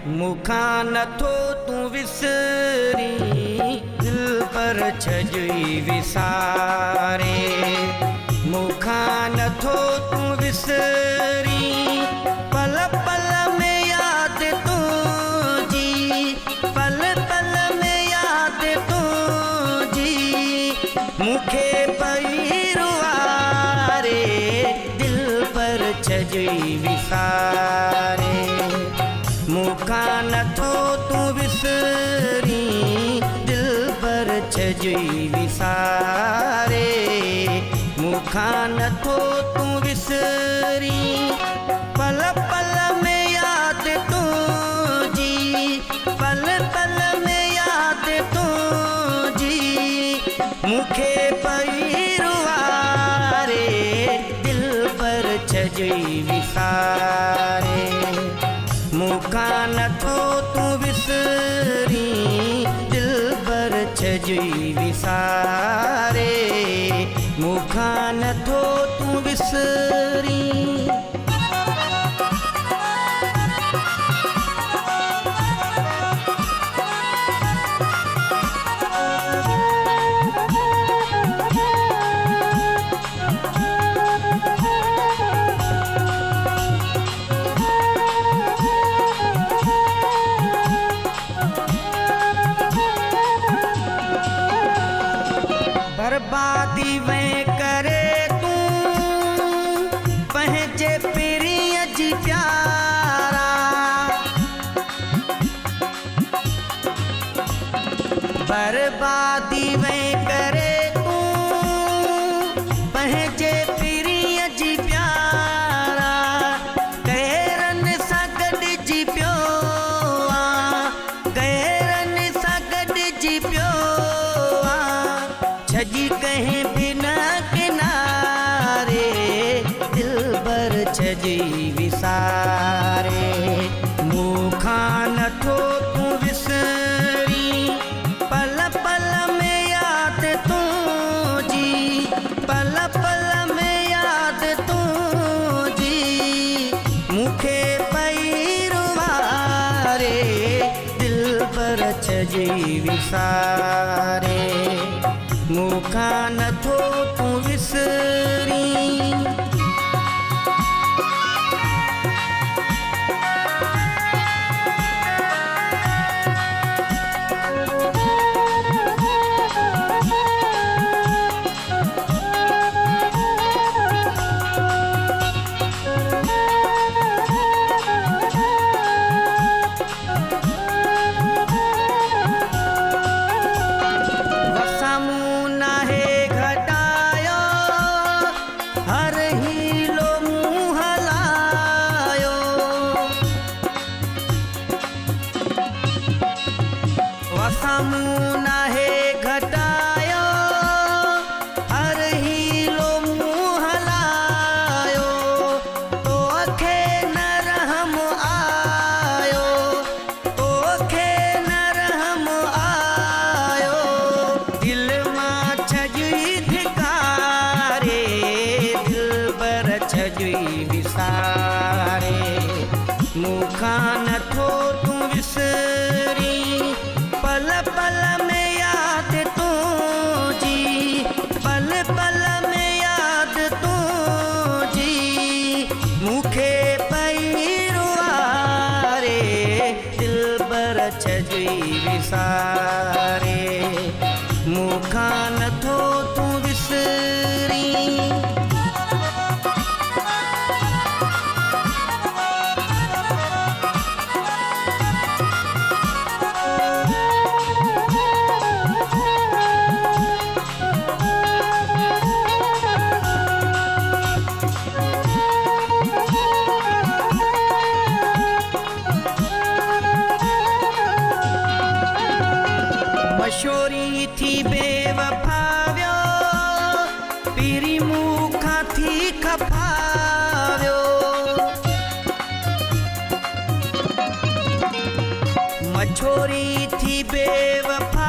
मुखा नथो तू विसरी दिल पर छजुई विसारे। मुखा नथो तू विसरी पल पल में याद तुझी, पल पल में याद तुझी। मुखे पई रुआरे दिल पर छजुई विसारे। मुखा नथो तू विसरी दिल पर छजुई विसारे। मुखा नथो तू विसरी पल पल में याद तुझी, पल पल में याद तुझी। मुखे पई रुआरे दिल पर छजुई विसारे। मुखा नथो तू विसरी दिल पर छजुई विसारे। मुखा नथो तू विसरी। बर्बादी में करे तू पहचे प्रिय जी प्यारा। बर्बादी में करे तू पहचे प्रिय जी प्यारा। गैरन सगड जी प्यो गैरन सगड जी प्यो छजी कहीं बिना किनारे दिल पर छजी विसारे। मुखा नथो तू विसरी पल पल में याद तुझी, पल पल में याद तुझी। मुखे पई रुआरे दिल पर छजी विसारे। मुखा नथो तू विसरी। नाहे घटायो हर हीलो मुँह हलायो। तो खे न रहम आयो, तो खे न रहम आयो। दिल मां छजुई धिकारे दिल पर छजुई विसारे। मुखा नथो तू विसरी पल पल में याद तुझी, पल पल में याद तुझी। मुखे पई रुआरे दिल पर छजुई विसारे। मुखा नथो तू विसरी। मशोरी थी बेवफाव्यो पीरी मुखा थी खफाव्यो। मछोरी थी बेवफा